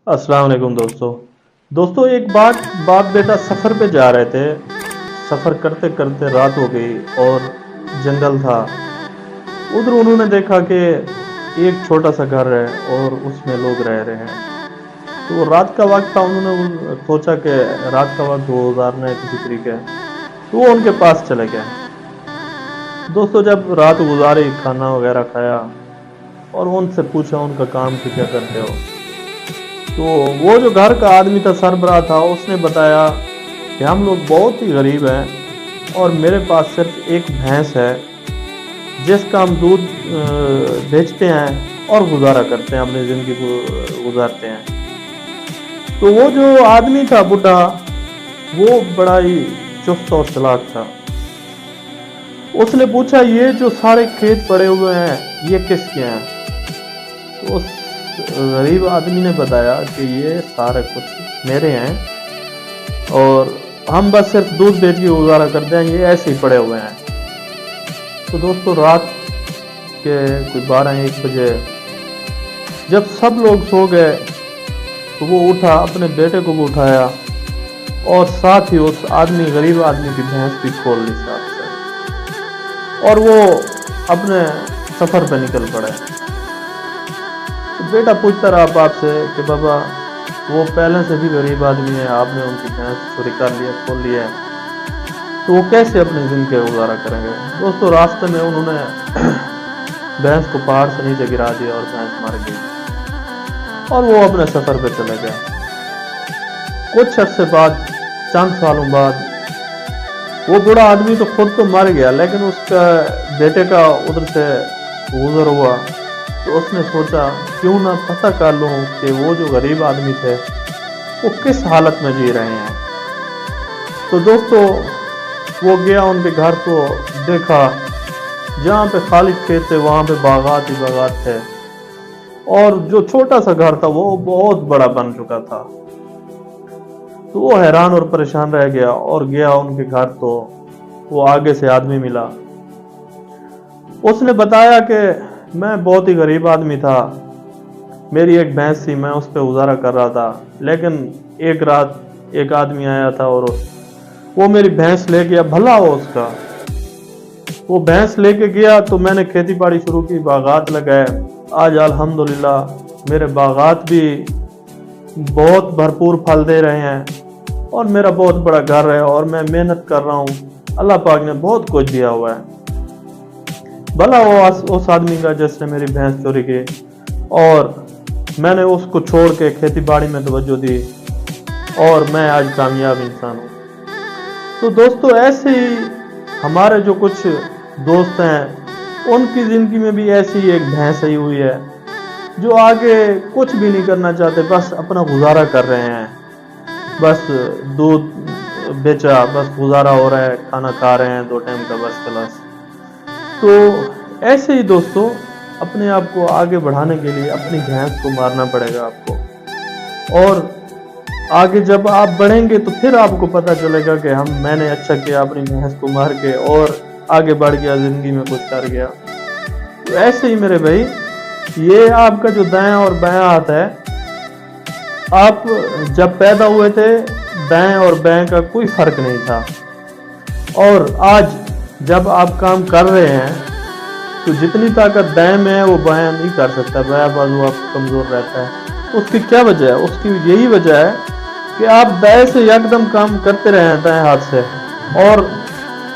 अस्सलाम वालेकुम दोस्तों एक बाप बेटा सफ़र पे जा रहे थे। सफ़र करते करते रात हो गई और जंगल था। उधर उन्होंने देखा कि एक छोटा सा घर है और उसमें लोग रह रहे हैं। तो रात का वक्त था, उन्होंने सोचा कि रात का वक्त वो गुजारना है किसी तरीके, तो वो उनके पास चले गए। दोस्तों जब रात गुजारी, खाना वगैरह खाया और उनसे पूछा उनका काम क्या करते हो। तो वो जो घर का आदमी था, सरबराह था, उसने बताया कि हम लोग बहुत ही गरीब हैं और मेरे पास सिर्फ एक भैंस है जिसका हम दूध बेचते हैं और गुजारा करते हैं, अपनी ज़िंदगी को गुजारते हैं। तो वो जो आदमी था बुढ़ा, वो बड़ा ही चुस्त और चालाक था। उसने पूछा ये जो सारे खेत पड़े हुए हैं ये किसके हैं। तो उस गरीब आदमी ने बताया कि ये सारे कुछ मेरे हैं और हम बस सिर्फ दूध बेच के गुजारा करते हैं, ये ऐसे ही पड़े हुए हैं। तो दोस्तों रात के कोई 12-1 बजे जब सब लोग सो गए तो वो उठा, अपने बेटे को भी उठाया और साथ ही उस गरीब आदमी की भैंस भी खोल ली साथ से, और वो अपने सफ़र पे निकल पड़े। तो बेटा पूछता रहा बाप से कि बाबा वो पहले से भी गरीब आदमी है, आपने उनकी भैंस चोरी कर लिया, खोल लिया है, तो वो कैसे अपनी ज़िंदगी का गुजारा करेंगे। दोस्तों रास्ते में उन्होंने भैंस को पहाड़ से नीचे गिरा दिया और भैंस मर गई और वो अपने सफ़र पे चले गए। कुछ अर्से बाद, चंद सालों बाद, वो बूढ़ा आदमी तो खुद तो मर गया, लेकिन उसका बेटे का उधर से गुजर हुआ। तो उसने सोचा क्यों ना पता कर लूं कि वो जो गरीब आदमी थे वो किस हालत में जी रहे हैं। तो दोस्तों वो गया उनके घर, तो देखा जहाँ पे खाली खेत थे वहाँ पे बागात ही बागात थे और जो छोटा सा घर था वो बहुत बड़ा बन चुका था। तो वो हैरान और परेशान रह गया और गया उनके घर। तो वो आगे से आदमी मिला, उसने बताया कि मैं बहुत ही गरीब आदमी था, मेरी एक भैंस थी, मैं उस पर गुजारा कर रहा था, लेकिन एक रात एक आदमी आया था और वो मेरी भैंस ले गया। भला हो उसका, वो भैंस लेके गया तो मैंने खेती बाड़ी शुरू की, बागात लगाए। आज अल्हम्दुलिल्लाह मेरे बागात भी बहुत भरपूर फल दे रहे हैं और मेरा बहुत बड़ा घर है और मैं मेहनत कर रहा हूँ। अल्लाह पाक ने बहुत कुछ दिया हुआ है। भला वो उस आदमी का जिसने मेरी भैंस चोरी की और मैंने उसको छोड़ के खेती बाड़ी में तवज्जो दी और मैं आज कामयाब इंसान हूँ। तो दोस्तों ऐसे ही हमारे जो कुछ दोस्त हैं उनकी ज़िंदगी में भी ऐसी एक भैंस आई हुई है जो आगे कुछ भी नहीं करना चाहते, बस अपना गुजारा कर रहे हैं, बस दूध बेचा, बस गुजारा हो रहा है, खाना खा रहे हैं 2 टाइम का बस क्लास। तो ऐसे ही दोस्तों अपने आप को आगे बढ़ाने के लिए अपनी भैंस को मारना पड़ेगा आपको, और आगे जब आप बढ़ेंगे तो फिर आपको पता चलेगा कि मैंने अच्छा किया अपनी भैंस को मार के और आगे बढ़ गया, ज़िंदगी में कुछ कर गया। तो ऐसे ही मेरे भाई, ये आपका जो दायां और बायां हाथ है, आप जब पैदा हुए थे दाएं और बाएं का कोई फर्क नहीं था, और आज जब आप काम कर रहे हैं तो जितनी ताकत दाएं में है वो बायां नहीं कर सकता, बायां बाजू आप कमज़ोर रहता है। उसकी क्या वजह है? उसकी यही वजह है कि आप दाएं से एकदम काम करते रहे हैं दाएं हाथ से, और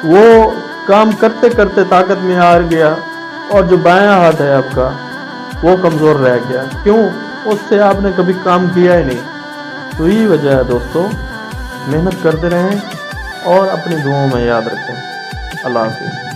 वो काम करते करते ताकत में हार गया और जो बायां हाथ है आपका वो कमज़ोर रह गया। क्यों? उससे आपने कभी काम किया ही नहीं। तो यही वजह है दोस्तों, मेहनत करते रहें और अपनी दुआओं में याद रखें। अल्लाह हाफ़िज़।